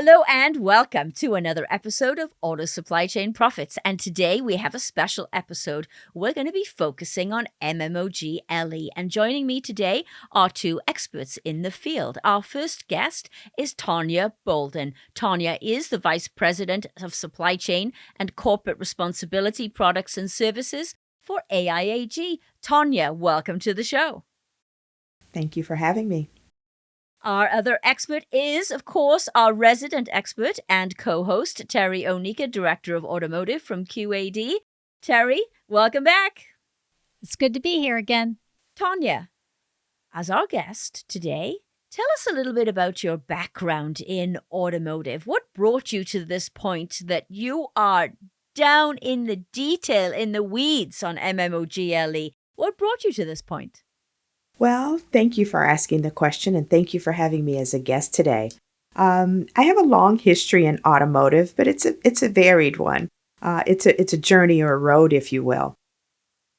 Hello and welcome to another episode of Auto Supply Chain Profits. And today we have a special episode. We're going to be focusing on MMOG LE. And joining me today are two experts in the field. Our first guest is Tanya Bolden. Tanya is the Vice President of Supply Chain and Corporate Responsibility Products and Services for AIAG. Tanya, welcome to the show. Thank you for having me. Our other expert is, of course, our resident expert and co-host, Terry Onica, Director of Automotive from QAD. Terry, welcome back. It's good to be here again. Tanya, as our guest today, tell us a little bit about your background in automotive. What brought you to this point that you are down in the detail, in the weeds on MMOG LE? What brought you to this point? Well, thank you for asking the question, and thank you for having me as a guest today. I have a long history in automotive, but it's a varied one. It's a journey or a road, if you will.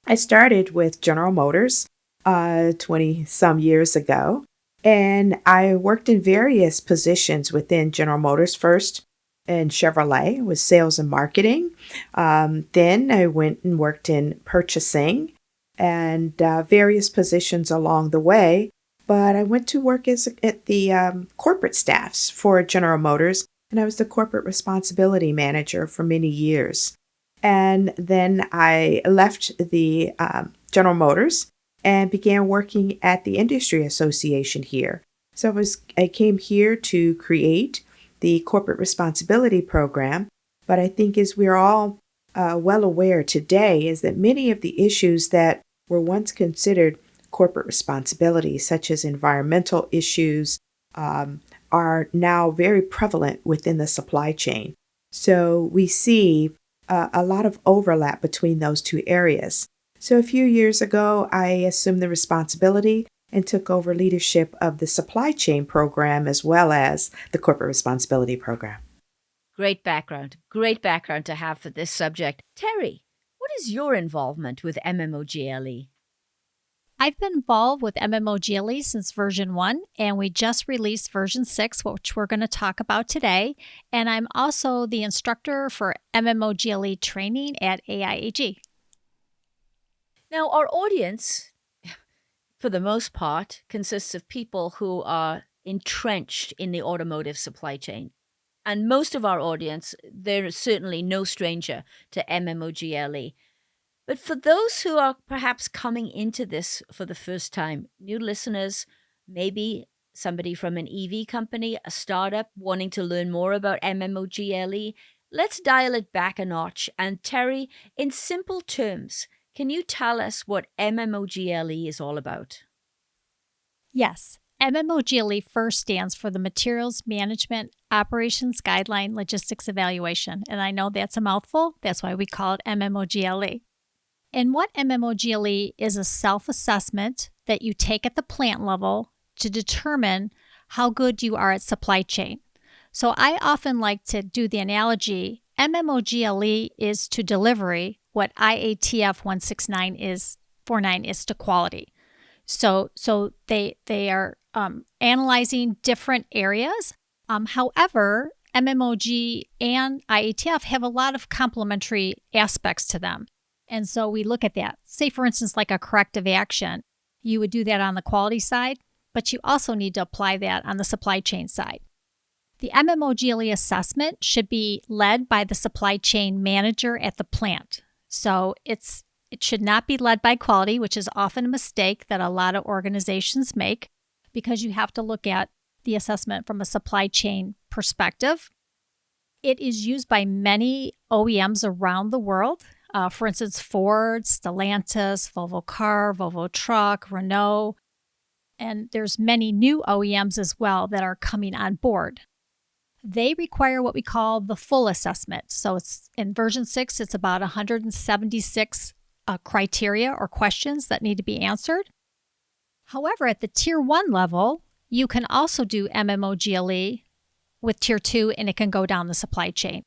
I started with General Motors 20 some years ago, and I worked in various positions within General Motors. First in Chevrolet with sales and marketing. Then I went and worked in purchasing and various positions along the way. But I went to work at the corporate staffs for General Motors, and I was the corporate responsibility manager for many years. And then I left the General Motors and began working at the industry association here. So I came here to create the corporate responsibility program. But I think as we're all well aware today is that many of the issues that were once considered corporate responsibility, such as environmental issues, are now very prevalent within the supply chain. So we see a lot of overlap between those two areas. So a few years ago, I assumed the responsibility and took over leadership of the supply chain program as well as the corporate responsibility program. Great background to have for this subject. Terry, what is your involvement with MMOG LE? I've been involved with MMOG LE since version 1, and we just released version 6, which we're going to talk about today. And I'm also the instructor for MMOG LE training at AIAG. Now, our audience, for the most part, consists of people who are entrenched in the automotive supply chain. And most of our audience, they're certainly no stranger to MMOG LE. But for those who are perhaps coming into this for the first time, new listeners, maybe somebody from an EV company, a startup wanting to learn more about MMOG LE, let's dial it back a notch. And Terry, in simple terms, can you tell us what MMOG LE is all about? Yes. MMOG LE first stands for the Materials Management Operations Guideline Logistics Evaluation. And I know that's a mouthful. That's why we call it MMOG LE. And what MMOG LE is a self-assessment that you take at the plant level to determine how good you are at supply chain. So I often like to do the analogy, MMOG LE is to delivery what IATF 16949 is to quality. So they are analyzing different areas. However, MMOG and IATF have a lot of complementary aspects to them. And so we look at that. Say, for instance, like a corrective action, you would do that on the quality side, but you also need to apply that on the supply chain side. The MMOG LE assessment should be led by the supply chain manager at the plant. So it should not be led by quality, which is often a mistake that a lot of organizations make, because you have to look at the assessment from a supply chain perspective. It is used by many OEMs around the world. For instance, Ford, Stellantis, Volvo Car, Volvo Truck, Renault. And there's many new OEMs as well that are coming on board. They require what we call the full assessment. So it's in version 6, it's about 176 criteria or questions that need to be answered. However, at the Tier 1 level, you can also do MMOG LE with Tier 2, and it can go down the supply chain.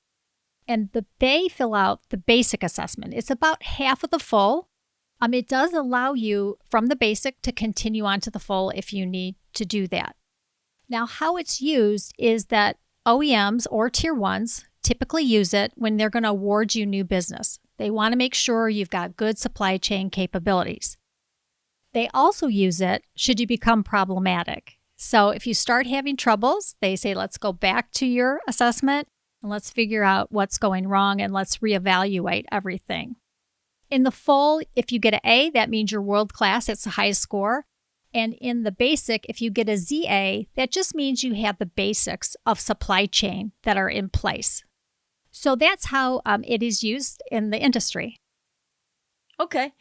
And they fill out the basic assessment. It's about half of the full. It does allow you from the basic to continue on to the full if you need to do that. Now, how it's used is that OEMs or tier ones typically use it when they're going to award you new business. They want to make sure you've got good supply chain capabilities. They also use it should you become problematic. So if you start having troubles, they say, let's go back to your assessment and let's figure out what's going wrong and let's reevaluate everything. In the full, if you get an A, that means you're world class. It's the highest score. And in the basic, if you get a ZA, that just means you have the basics of supply chain that are in place. So that's how it is used in the industry. Okay.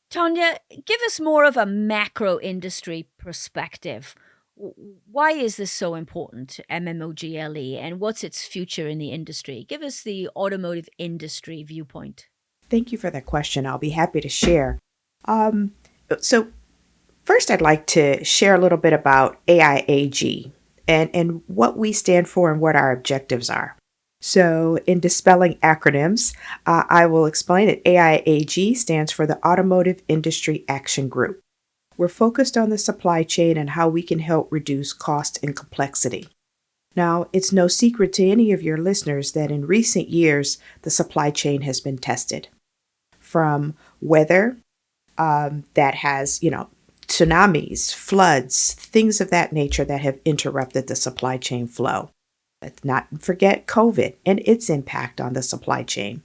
Tanya, give us more of a macro industry perspective. Why is this so important, MMOGLE, and what's its future in the industry? Give us the automotive industry viewpoint. Thank you for that question. I'll be happy to share. So first, I'd like to share a little bit about AIAG and what we stand for and what our objectives are. So in dispelling acronyms, I will explain that AIAG stands for the Automotive Industry Action Group. We're focused on the supply chain and how we can help reduce cost and complexity. Now, it's no secret to any of your listeners that in recent years, the supply chain has been tested. From weather that has, tsunamis, floods, things of that nature that have interrupted the supply chain flow. Let's not forget COVID and its impact on the supply chain.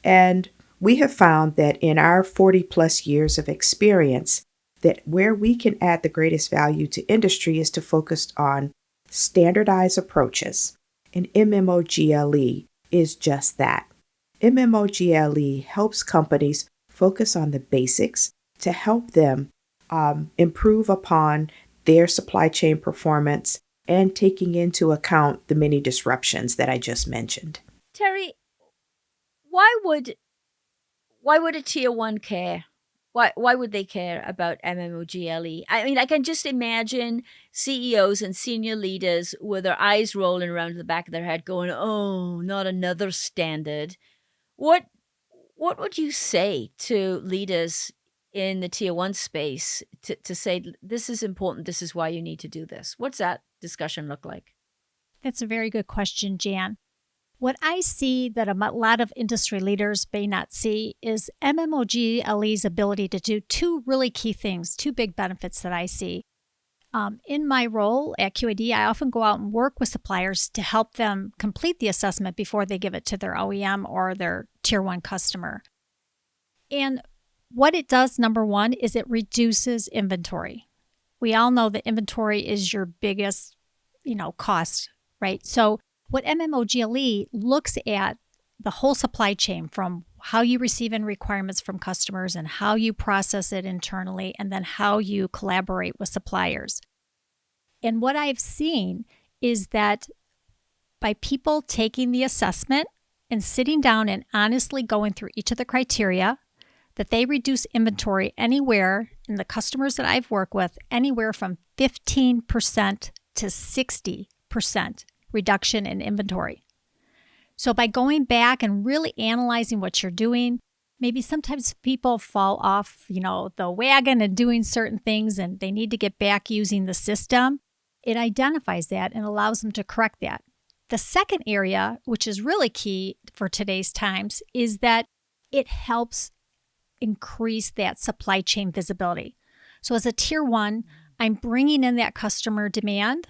And we have found that in our 40 plus years of experience, that where we can add the greatest value to industry is to focus on standardized approaches. And MMOGLE is just that. MMOGLE helps companies focus on the basics to help them improve upon their supply chain performance and taking into account the many disruptions that I just mentioned. Terry, why would a tier one care? Why would they care about MMOGLE? I mean, I can just imagine CEOs and senior leaders with their eyes rolling around the back of their head going, oh, not another standard. What would you say to leaders in the tier one space to say, this is important, this is why you need to do this? What's that discussion look like? That's a very good question, Jan. What I see that a lot of industry leaders may not see is MMOGLE's ability to do two really key things, two big benefits that I see. In my role at QAD, I often go out and work with suppliers to help them complete the assessment before they give it to their OEM or their tier one customer. And what it does, number one, is it reduces inventory. We all know that inventory is your biggest, cost, right? So what MMOGLE looks at the whole supply chain from how you receive in requirements from customers and how you process it internally and then how you collaborate with suppliers. And what I've seen is that by people taking the assessment and sitting down and honestly going through each of the criteria, that they reduce inventory anywhere, in the customers that I've worked with, anywhere from 15% to 60% reduction in inventory. So by going back and really analyzing what you're doing, maybe sometimes people fall off, the wagon and doing certain things and they need to get back using the system. It identifies that and allows them to correct that. The second area, which is really key for today's times, is that it helps increase that supply chain visibility. So as a tier one, I'm bringing in that customer demand,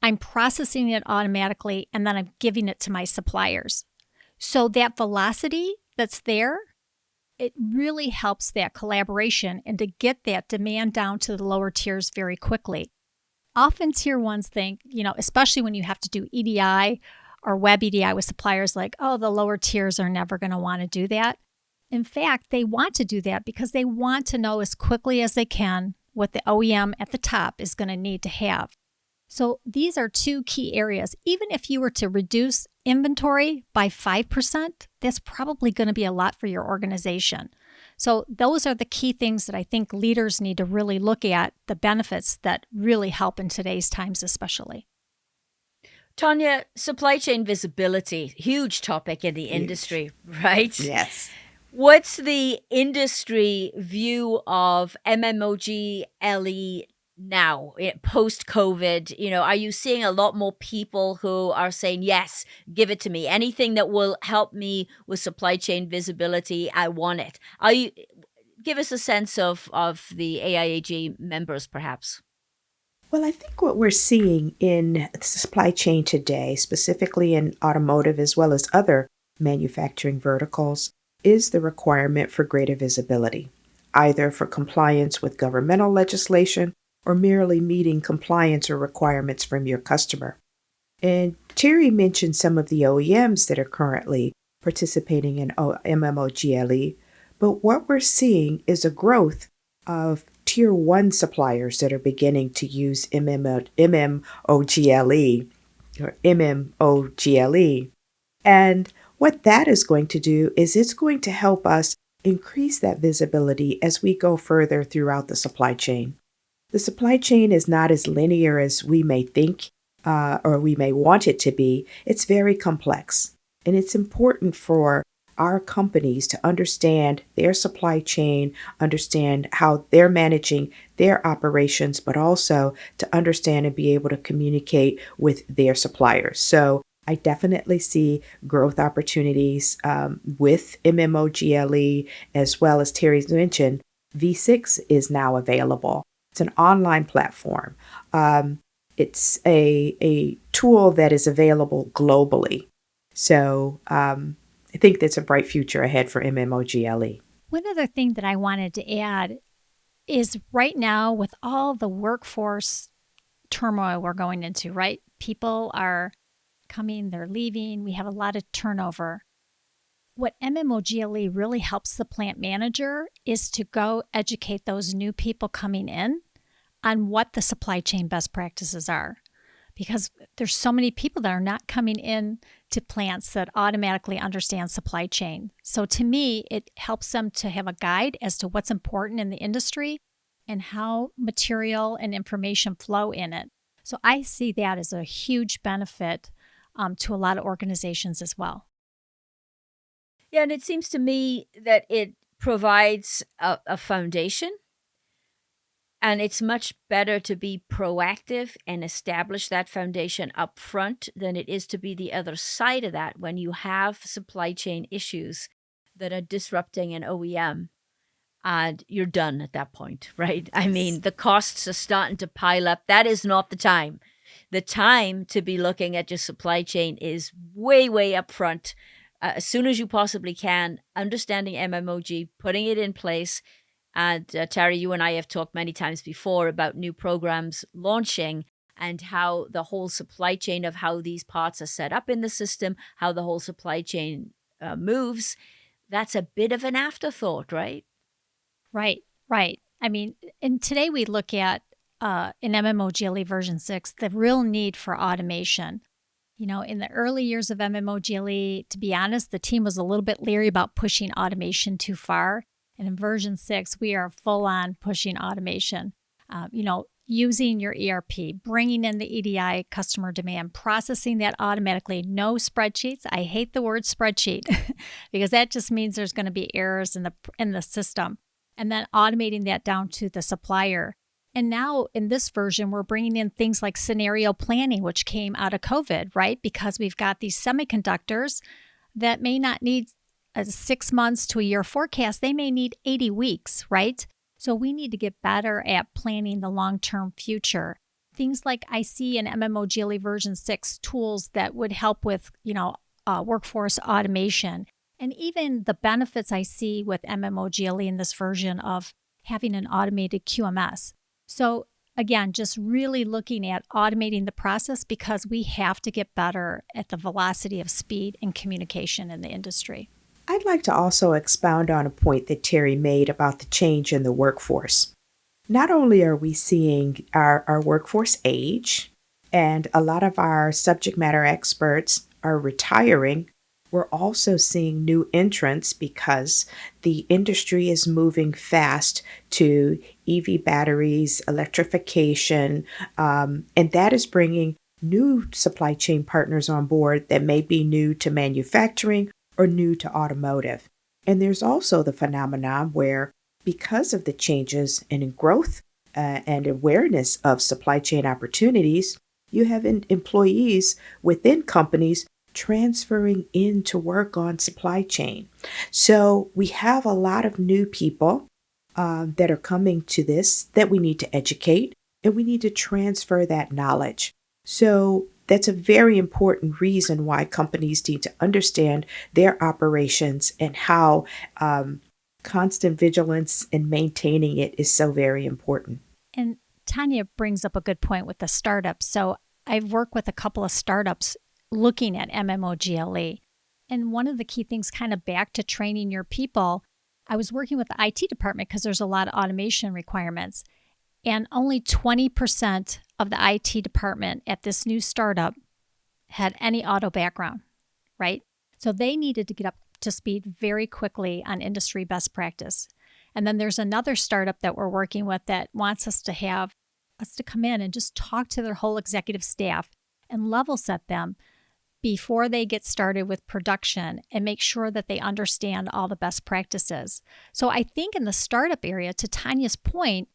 I'm processing it automatically, and then I'm giving it to my suppliers. So that velocity that's there, it really helps that collaboration and to get that demand down to the lower tiers very quickly. Often tier ones think, especially when you have to do EDI or web EDI with suppliers, like, oh, the lower tiers are never going to want to do that. In fact, they want to do that because they want to know as quickly as they can what the OEM at the top is going to need to have. So these are two key areas. Even if you were to reduce inventory by 5%, that's probably going to be a lot for your organization. So those are the key things that I think leaders need to really look at, the benefits that really help in today's times especially. Tanya, supply chain visibility, huge topic in the industry, right? Yes. What's the industry view of MMOGLE now, post COVID? Are you seeing a lot more people who are saying, yes, give it to me? Anything that will help me with supply chain visibility, I want it. Are you give us a sense of the AIAG members, perhaps? Well, I think what we're seeing in the supply chain today, specifically in automotive as well as other manufacturing verticals, is the requirement for greater visibility, either for compliance with governmental legislation or merely meeting compliance or requirements from your customer. And Terry mentioned some of the OEMs that are currently participating in MMOGLE, but what we're seeing is a growth of tier one suppliers that are beginning to use MMOGLE or MMOGLE. And what that is going to do is it's going to help us increase that visibility as we go further throughout the supply chain. The supply chain is not as linear as we may think or we may want it to be. It's very complex. And it's important for our companies to understand their supply chain, understand how they're managing their operations, but also to understand and be able to communicate with their suppliers. So I definitely see growth opportunities with MMOGLE, as well as Terry's mentioned, V6 is now available. It's an online platform. It's a tool that is available globally. So I think there's a bright future ahead for MMOGLE. One other thing that I wanted to add is right now, with all the workforce turmoil we're going into, right? People are coming, they're leaving, we have a lot of turnover. What MMOGLE really helps the plant manager is to go educate those new people coming in on what the supply chain best practices are. Because there's so many people that are not coming in to plants that automatically understand supply chain. So to me, it helps them to have a guide as to what's important in the industry and how material and information flow in it. So I see that as a huge benefit to a lot of organizations as well. Yeah, and it seems to me that it provides a foundation. And it's much better to be proactive and establish that foundation up front than it is to be the other side of that when you have supply chain issues that are disrupting an OEM and you're done at that point, right? I mean, the costs are starting to pile up. That is not the time. The time to be looking at your supply chain is way, way up front. As soon as you possibly can, understanding MMOG, putting it in place. And Tara, you and I have talked many times before about new programs launching and how the whole supply chain of how these parts are set up in the system, how the whole supply chain moves. That's a bit of an afterthought, right? Right, right. I mean, and today we look at in MMOGLE version 6, the real need for automation. You know, in the early years of MMOGLE, to be honest, the team was a little bit leery about pushing automation too far. And in version 6, we are full on pushing automation. Using your ERP, bringing in the EDI customer demand, processing that automatically, no spreadsheets. I hate the word spreadsheet because that just means there's going to be errors in the system. And then automating that down to the supplier. And now in this version, we're bringing in things like scenario planning, which came out of COVID, right? Because we've got these semiconductors that may not need a 6 months to a year forecast. They may need 80 weeks, right? So we need to get better at planning the long-term future. Things like I see in MMOGLE version 6 tools that would help with, workforce automation. And even the benefits I see with MMOGLE in this version of having an automated QMS. So again, just really looking at automating the process because we have to get better at the velocity of speed and communication in the industry. I'd like to also expound on a point that Terry made about the change in the workforce. Not only are we seeing our workforce age, and a lot of our subject matter experts are retiring, we're also seeing new entrants because the industry is moving fast to EV batteries, electrification, and that is bringing new supply chain partners on board that may be new to manufacturing or new to automotive. And there's also the phenomenon where, because of the changes in growth and awareness of supply chain opportunities, you have employees within companies transferring in to work on supply chain. So we have a lot of new people that are coming to this that we need to educate, and we need to transfer that knowledge. So that's a very important reason why companies need to understand their operations and how constant vigilance in maintaining it is so very important. And Tanya brings up a good point with the startups. So I've worked with a couple of startups looking at MMOGLE. And one of the key things, kind of back to training your people, I was working with the IT department because there's a lot of automation requirements. And only 20% of the IT department at this new startup had any auto background, right? So they needed to get up to speed very quickly on industry best practice. And then there's another startup that we're working with that wants us to come in and just talk to their whole executive staff and level set them before they get started with production and make sure that they understand all the best practices. So I think in the startup area, to Tanya's point,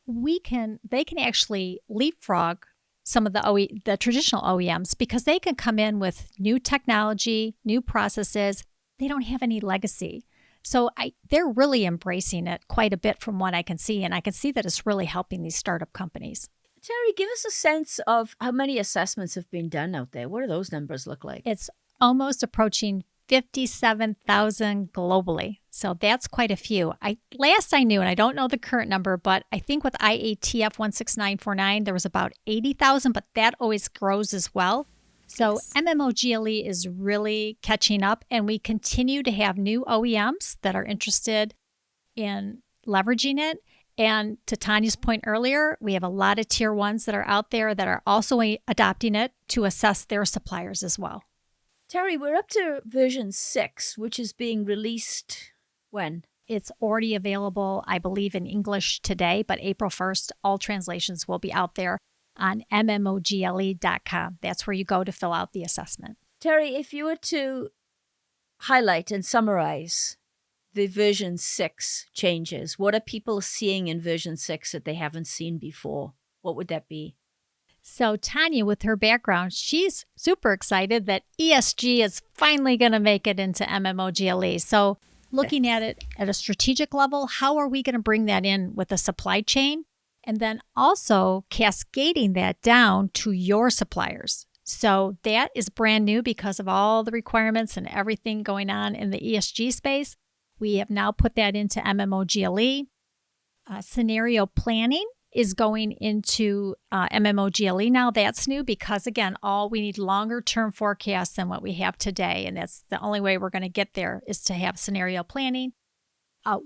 they can actually leapfrog some of the traditional OEMs because they can come in with new technology, new processes. They don't have any legacy. So they're really embracing it quite a bit from what I can see. And I can see that it's really helping these startup companies. Terry, give us a sense of how many assessments have been done out there. What do those numbers look like? It's almost approaching 57,000 globally. So that's quite a few. Last I knew, and I don't know the current number, but I think with IATF 16949, there was about 80,000, but that always grows as well. So yes. MMOGLE is really catching up, and we continue to have new OEMs that are interested in leveraging it. And to Tanya's point earlier, we have a lot of tier ones that are out there that are also adopting it to assess their suppliers as well. Terry, we're up to version 6, which is being released when? It's already available, I believe, in English today, but April 1st, all translations will be out there on MMOGLE.com. That's where you go to fill out the assessment. Terry, if you were to highlight and summarize the version 6 changes, what are people seeing in version 6 that they haven't seen before? What would that be? So Tanya, with her background, she's super excited that ESG is finally going to make it into MMOGLE. So looking at it at a strategic level, how are we going to bring that in with the supply chain? And then also cascading that down to your suppliers. So that is brand new because of all the requirements and everything going on in the ESG space. We have now put that into MMOGLE. Scenario planning is going into MMOGLE now. That's new because, again, we need longer term forecasts than what we have today. And that's the only way we're going to get there is to have scenario planning.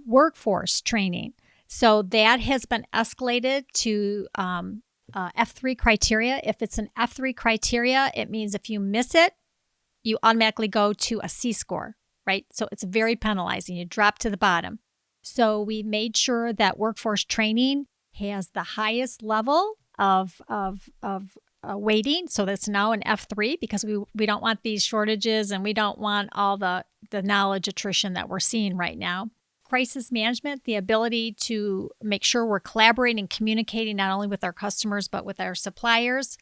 Workforce training. So that has been escalated to F3 criteria. If it's an F3 criteria, it means if you miss it, you automatically go to a C score, right? So it's very penalizing. You drop to the bottom. So we made sure that workforce training has the highest level of weighting. So that's now an F3 because we don't want these shortages and we don't want all the knowledge attrition that we're seeing right now. Crisis management, the ability to make sure we're collaborating and communicating not only with our customers, but with our suppliers.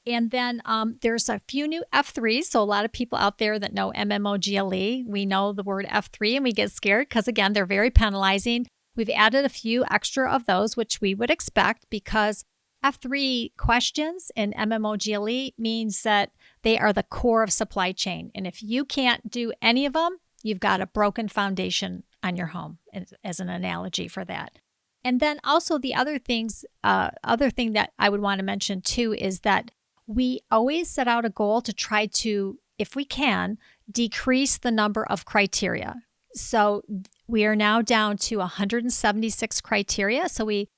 And then there's a few new F3s. So a lot of people out there that know MMOGLE, we know the word F3 and we get scared because, again, they're very penalizing. We've added a few extra of those, which we would expect because F3 questions in MMOGLE means that they are the core of supply chain. And if you can't do any of them, you've got a broken foundation on your home, as an analogy for that. And then also the other thing that I would want to mention too is that we always set out a goal to try to, if we can, decrease the number of criteria. So we are now down to 176 criteria. So we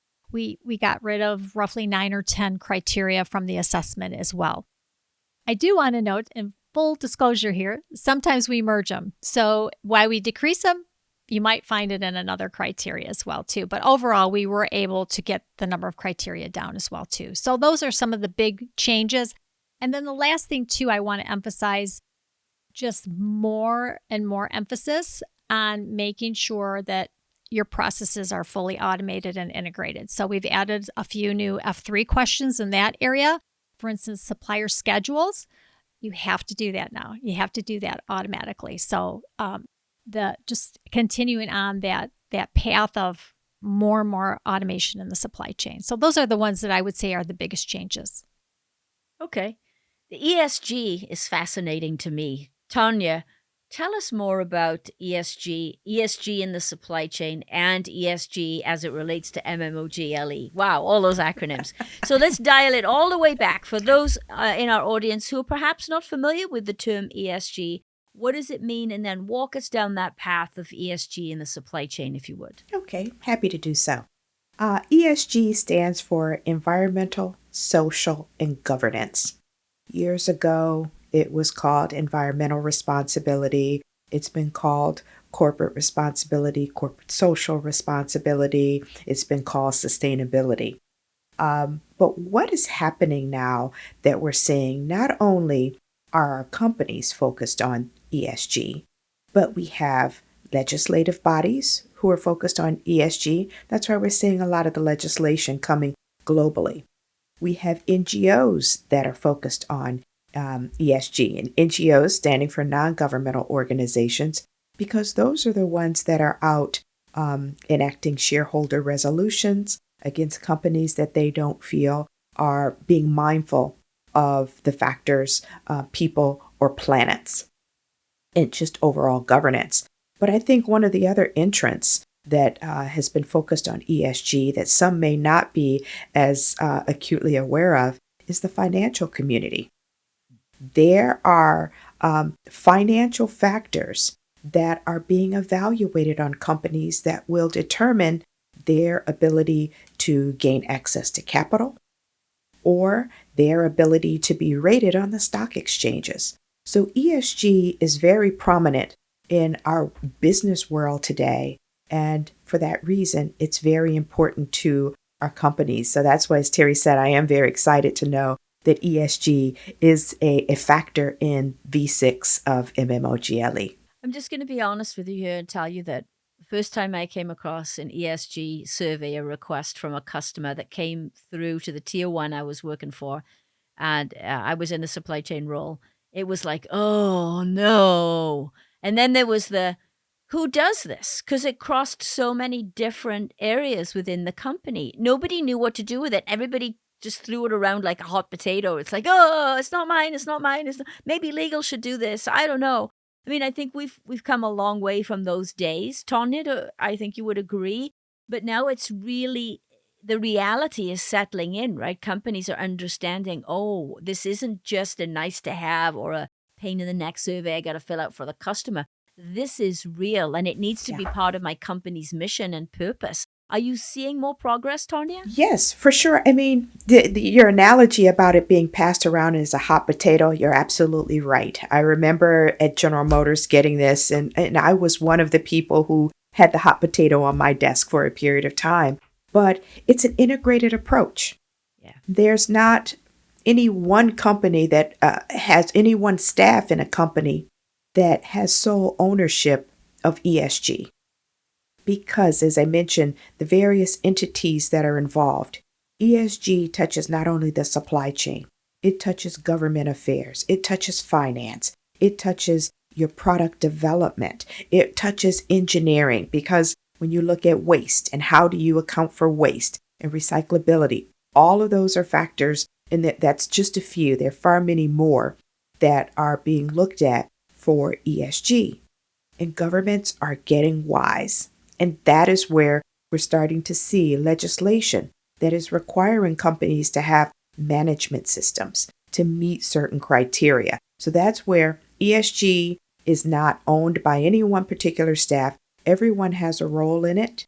got rid of roughly 9 or 10 criteria from the assessment as well. I do want to note, in full disclosure here, sometimes we merge them. So while we decrease them, you might find it in another criteria as well too. But overall, we were able to get the number of criteria down as well too. So those are some of the big changes. And then the last thing too, I want to emphasize just more and more emphasis on making sure that your processes are fully automated and integrated. So we've added a few new F3 questions in that area. For instance, supplier schedules. You have to do that now. You have to do that automatically. So the just continuing on that path of more and more automation in the supply chain. So those are the ones that I would say are the biggest changes. Okay. The ESG is fascinating to me. Tanya, tell us more about ESG in the supply chain, and ESG as it relates to MMOGLE. Wow, all those acronyms. So let's dial it all the way back for those in our audience who are perhaps not familiar with the term ESG. What does it mean? And then walk us down that path of ESG in the supply chain, if you would. Okay, happy to do so. ESG stands for Environmental, Social, and Governance. Years ago, it was called environmental responsibility. It's been called corporate responsibility, corporate social responsibility. It's been called sustainability. But what is happening now that we're seeing, not only are our companies focused on ESG, but we have legislative bodies who are focused on ESG. That's why we're seeing a lot of the legislation coming globally. We have NGOs that are focused on ESG, and NGOs standing for non-governmental organizations, because those are the ones that are out enacting shareholder resolutions against companies that they don't feel are being mindful of the factors, people or planets, and just overall governance. But I think one of the other entrants that has been focused on ESG that some may not be as acutely aware of is the financial community. There are financial factors that are being evaluated on companies that will determine their ability to gain access to capital or their ability to be rated on the stock exchanges. So ESG is very prominent in our business world today. And for that reason, it's very important to our companies. So that's why, as Terry said, I am very excited to know that ESG is a factor in V6 of MMOGLE. I'm just going to be honest with you here and tell you that the first time I came across an ESG survey, a request from a customer that came through to the tier one I was working for, and I was in the supply chain role, it was like, oh no. And then there was the, who does this? Because it crossed so many different areas within the company. Nobody knew what to do with it. Everybody just threw it around like a hot potato. It's like, oh, it's not mine. It's not mine. Maybe legal should do this. I don't know. I mean, I think we've come a long way from those days. Tanya, I think you would agree. But now it's really, the reality is settling in, right? Companies are understanding, oh, this isn't just a nice to have or a pain in the neck survey I got to fill out for the customer. This is real, and it needs to be part of my company's mission and purpose. Are you seeing more progress, Tanya? Yes, for sure. I mean, your analogy about it being passed around as a hot potato, you're absolutely right. I remember at General Motors getting this, and I was one of the people who had the hot potato on my desk for a period of time. But it's an integrated approach. Yeah. There's not any one company that has any one staff in a company that has sole ownership of ESG. Because, as I mentioned, the various entities that are involved, ESG touches not only the supply chain, it touches government affairs, it touches finance, it touches your product development, it touches engineering, because when you look at waste and how do you account for waste and recyclability, all of those are factors, and that's just a few. There are far many more that are being looked at for ESG. And governments are getting wise. And that is where we're starting to see legislation that is requiring companies to have management systems to meet certain criteria. So that's where ESG is not owned by any one particular staff. Everyone has a role in it.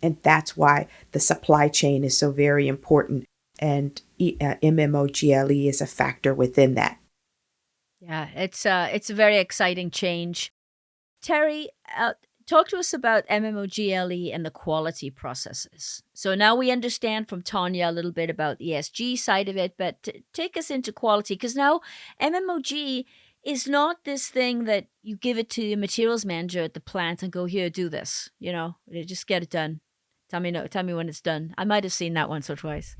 And that's why the supply chain is so very important. And MMOGLE is a factor within that. Yeah, it's a very exciting change. Terry, talk to us about MMOGLE and the quality processes. So now we understand from Tanya a little bit about the ESG side of it, but take us into quality, because now MMOG is not this thing that you give it to the materials manager at the plant and go, here, do this. Just get it done. Tell me when it's done. I might have seen that once or twice.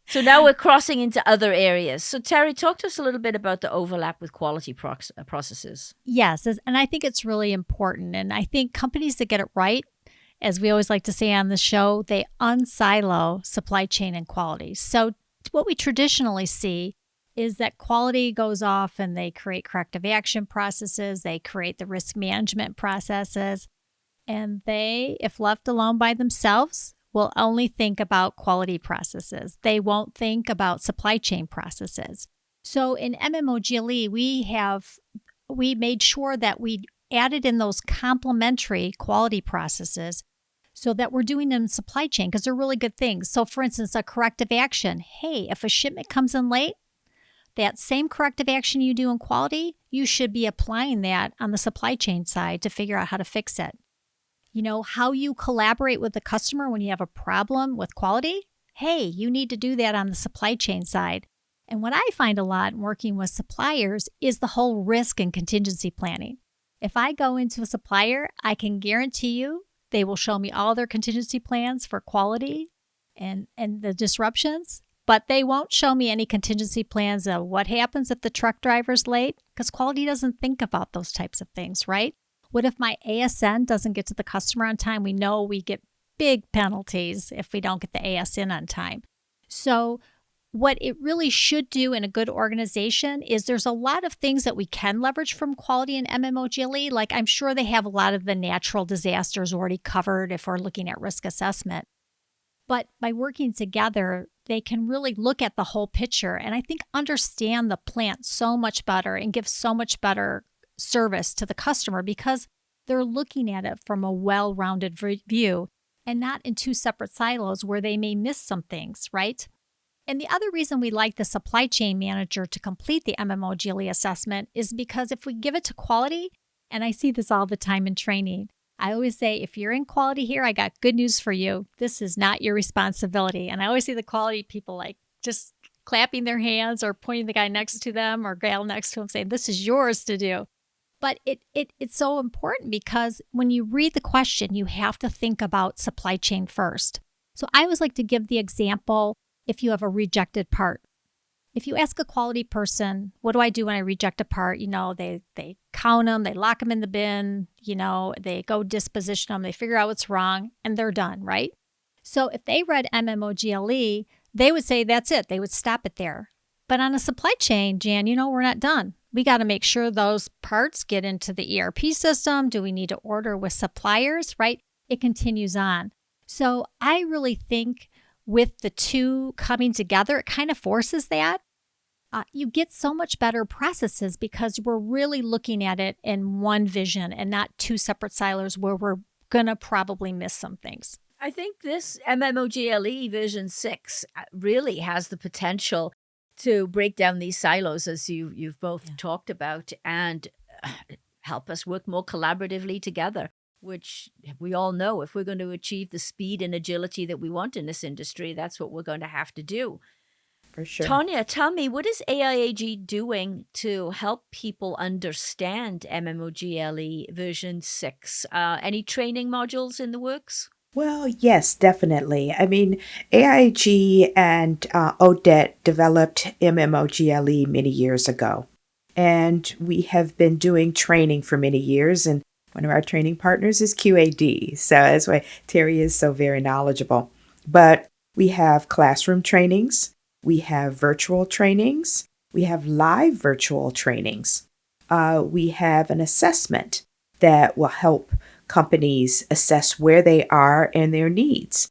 So now we're crossing into other areas. So Terry, talk to us a little bit about the overlap with quality processes. Yes, and I think it's really important. And I think companies that get it right, as we always like to say on the show, they unsilo supply chain and quality. So what we traditionally see is that quality goes off and they create corrective action processes, they create the risk management processes, and they, if left alone by themselves, will only think about quality processes. They won't think about supply chain processes. So in MMOGLE, we made sure that we added in those complementary quality processes so that we're doing them in supply chain because they're really good things. So for instance, a corrective action. Hey, if a shipment comes in late, that same corrective action you do in quality, you should be applying that on the supply chain side to figure out how to fix it. How you collaborate with the customer when you have a problem with quality. Hey, you need to do that on the supply chain side. And what I find a lot in working with suppliers is the whole risk and contingency planning. If I go into a supplier, I can guarantee you they will show me all their contingency plans for quality and the disruptions, but they won't show me any contingency plans of what happens if the truck driver's late, because quality doesn't think about those types of things, right? What if my ASN doesn't get to the customer on time? We know we get big penalties if we don't get the ASN on time. So what it really should do in a good organization is there's a lot of things that we can leverage from quality and MMOGLE. Like I'm sure they have a lot of the natural disasters already covered if we're looking at risk assessment. But by working together, they can really look at the whole picture and I think understand the plant so much better and give so much better service to the customer because they're looking at it from a well-rounded view and not in two separate silos where they may miss some things, right? And the other reason we like the supply chain manager to complete the MMOGLE assessment is because if we give it to quality, and I see this all the time in training, I always say, if you're in quality here, I got good news for you. This is not your responsibility. And I always see the quality people like just clapping their hands or pointing the guy next to them or gal next to him saying, this is yours to do. But it's so important because when you read the question, you have to think about supply chain first. So I always like to give the example if you have a rejected part. If you ask a quality person, what do I do when I reject a part? They count them, they lock them in the bin, they go disposition them, they figure out what's wrong, and they're done, right? So if they read MMOGLE, they would say that's it. They would stop it there. But on a supply chain, Jan, we're not done. We got to make sure those parts get into the ERP system. Do we need to order with suppliers, right? It continues on. So I really think with the two coming together, it kind of forces that. You get so much better processes because we're really looking at it in one vision and not two separate silos where we're going to probably miss some things. I think this MMOGLE version 6 really has the potential to break down these silos, as you've both talked about, and help us work more collaboratively together, which we all know if we're going to achieve the speed and agility that we want in this industry, that's what we're going to have to do. For sure. Tanya, tell me, what is AIAG doing to help people understand MMOGLE version 6? Any training modules in the works? Well, yes, definitely. I mean, AIG and Odette developed MMOGLE many years ago, and we have been doing training for many years, and one of our training partners is QAD, so that's why Terry is so very knowledgeable. But we have classroom trainings, we have virtual trainings, we have live virtual trainings, we have an assessment that will help companies assess where they are and their needs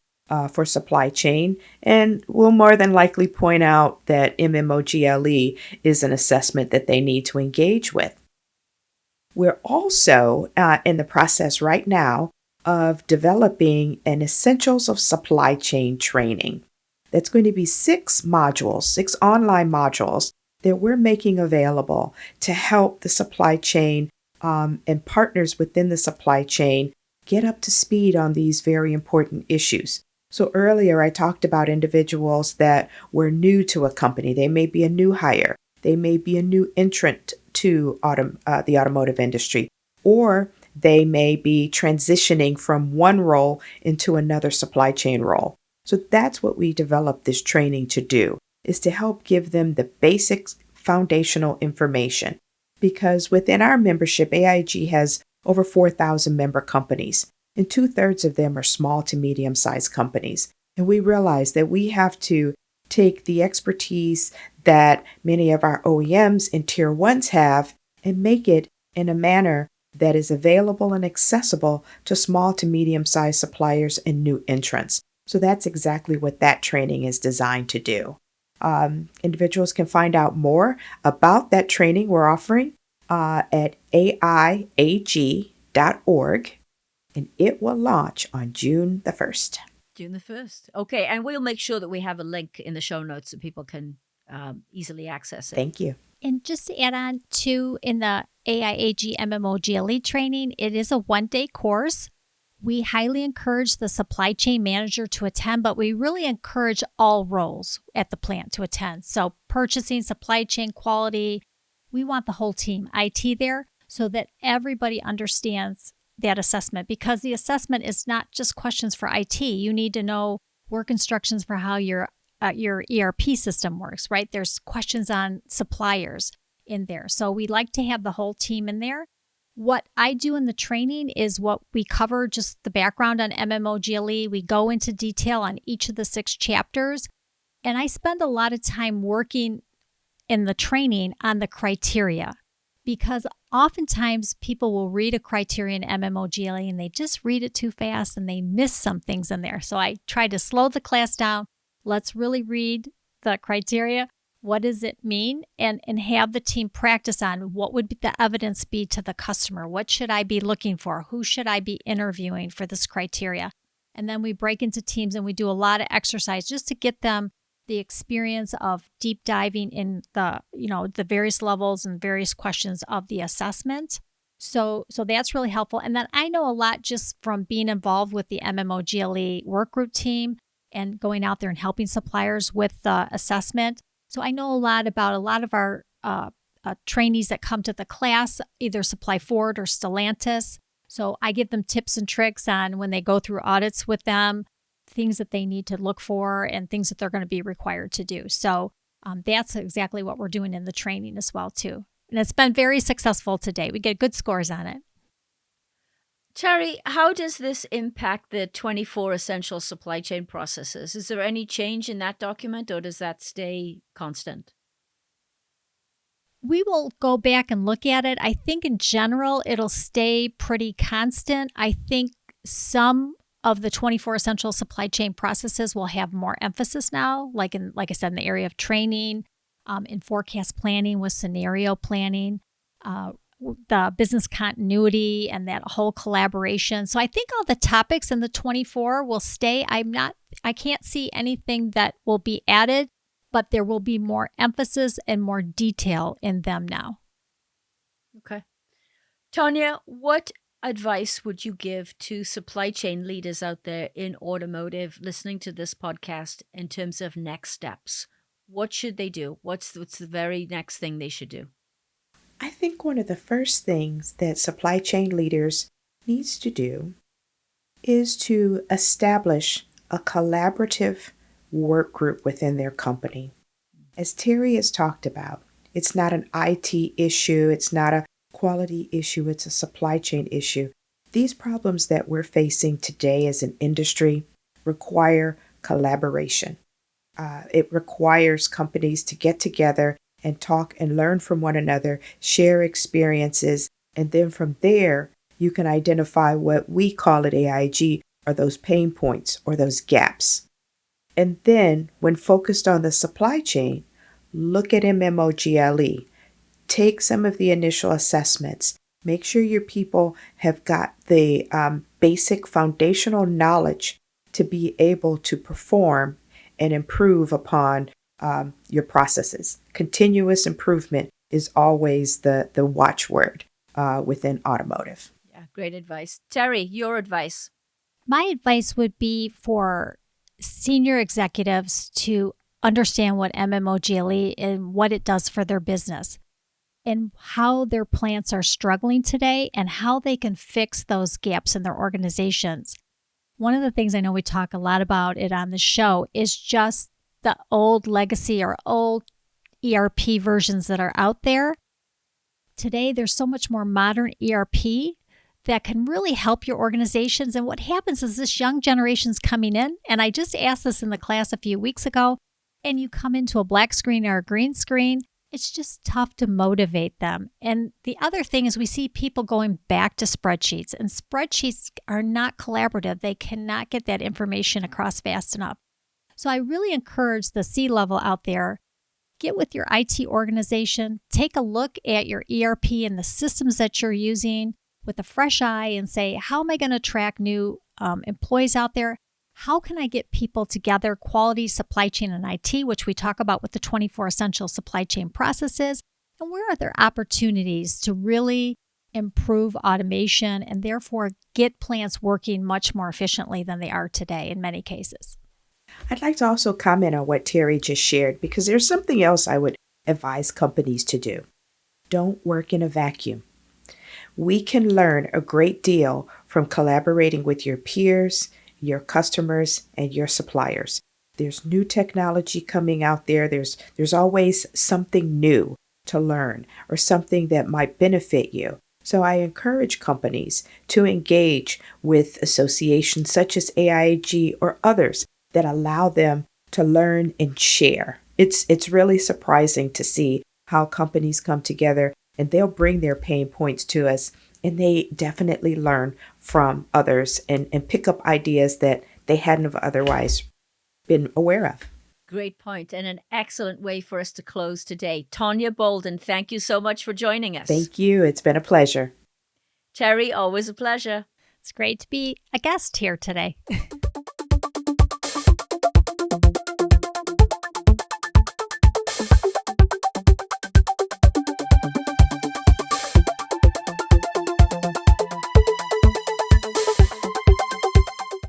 for supply chain, and will more than likely point out that MMOGLE is an assessment that they need to engage with. We're also in the process right now of developing an Essentials of Supply Chain training. That's going to be 6 modules, 6 online modules that we're making available to help the supply chain and partners within the supply chain get up to speed on these very important issues. So earlier I talked about individuals that were new to a company. They may be a new hire. They may be a new entrant to the automotive industry, or they may be transitioning from one role into another supply chain role. So that's what we developed this training to do, is to help give them the basic foundational information. Because within our membership, AIG has over 4,000 member companies, and 2/3 of them are small to medium-sized companies. And we realize that we have to take the expertise that many of our OEMs and Tier 1s have and make it in a manner that is available and accessible to small to medium-sized suppliers and new entrants. So that's exactly what that training is designed to do. Individuals can find out more about that training we're offering at aiag.org, and it will launch on June the 1st. June the 1st. Okay, and we'll make sure that we have a link in the show notes so people can easily access it. Thank you. And just to add on to, in the AIAG MMOG training, it is a one-day course. We highly encourage the supply chain manager to attend, but we really encourage all roles at the plant to attend. So purchasing, supply chain, quality, we want the whole team, IT there, so that everybody understands that assessment, because the assessment is not just questions for IT. You need to know work instructions for how your ERP system works, right? There's questions on suppliers in there. So we like to have the whole team in there. What I do in the training is what we cover, just the background on MMOGLE. We go into detail on each of the 6 chapters. And I spend a lot of time working in the training on the criteria, because oftentimes people will read a criteria in MMOGLE and they just read it too fast and they miss some things in there. So I try to slow the class down. Let's really read the criteria. What does it mean? And have the team practice on what would the evidence be to the customer? What should I be looking for? Who should I be interviewing for this criteria? And then we break into teams and we do a lot of exercise just to get them the experience of deep diving in the various levels and various questions of the assessment. So that's really helpful. And then I know a lot just from being involved with the MMOGLE work group team and going out there and helping suppliers with the assessment. So I know a lot about a lot of our trainees that come to the class, either Supply Forward or Stellantis. So I give them tips and tricks on when they go through audits with them, things that they need to look for and things that they're going to be required to do. So that's exactly what we're doing in the training as well, too. And it's been very successful today. We get good scores on it. Terry, how does this impact the 24 essential supply chain processes? Is there any change in that document, or does that stay constant? We will go back and look at it. I think in general, it'll stay pretty constant. I think some of the 24 essential supply chain processes will have more emphasis now, like I said, in the area of training, in forecast planning with scenario planning, the business continuity and that whole collaboration. So I think all the topics in the 24 will stay. I can't see anything that will be added, but there will be more emphasis and more detail in them now. Okay. Tanya, what advice would you give to supply chain leaders out there in automotive listening to this podcast in terms of next steps? What should they do? What's the very next thing they should do? I think one of the first things that supply chain leaders needs to do is to establish a collaborative work group within their company. As Terry has talked about, it's not an IT issue, it's not a quality issue, it's a supply chain issue. These problems that we're facing today as an industry require collaboration. It requires companies to get together and talk and learn from one another, share experiences, and then from there, you can identify what we call at AIG are those pain points or those gaps. And then, when focused on the supply chain, look at MMOGLE. Take some of the initial assessments. Make sure your people have got the basic foundational knowledge to be able to perform and improve upon your processes. Continuous improvement is always the watchword within automotive. Yeah, great advice. Terry, your advice. My advice would be for senior executives to understand what MMOGLE and what it does for their business and how their plants are struggling today and how they can fix those gaps in their organizations. One of the things I know we talk a lot about it on the show is just the old legacy or old ERP versions that are out there. Today, there's so much more modern ERP that can really help your organizations. And what happens is this young generation's coming in, and I just asked this in the class a few weeks ago, and you come into a black screen or a green screen, it's just tough to motivate them. And the other thing is we see people going back to spreadsheets, and spreadsheets are not collaborative. They cannot get that information across fast enough. So I really encourage the C-level out there, get with your IT organization, take a look at your ERP and the systems that you're using with a fresh eye and say, how am I going to track new employees out there? How can I get people together, quality, supply chain, and IT, which we talk about with the 24 essential supply chain processes? And where are there opportunities to really improve automation and therefore get plants working much more efficiently than they are today in many cases? I'd like to also comment on what Terry just shared because there's something else I would advise companies to do. Don't work in a vacuum. We can learn a great deal from collaborating with your peers, your customers, and your suppliers. There's new technology coming out there. There's always something new to learn or something that might benefit you. So I encourage companies to engage with associations such as AIAG or others that allow them to learn and share. It's really surprising to see how companies come together and they'll bring their pain points to us, and they definitely learn from others and pick up ideas that they hadn't have otherwise been aware of. Great point, and an excellent way for us to close today. Tanya Bolden, thank you so much for joining us. Thank you. It's been a pleasure. Terry, always a pleasure. It's great to be a guest here today.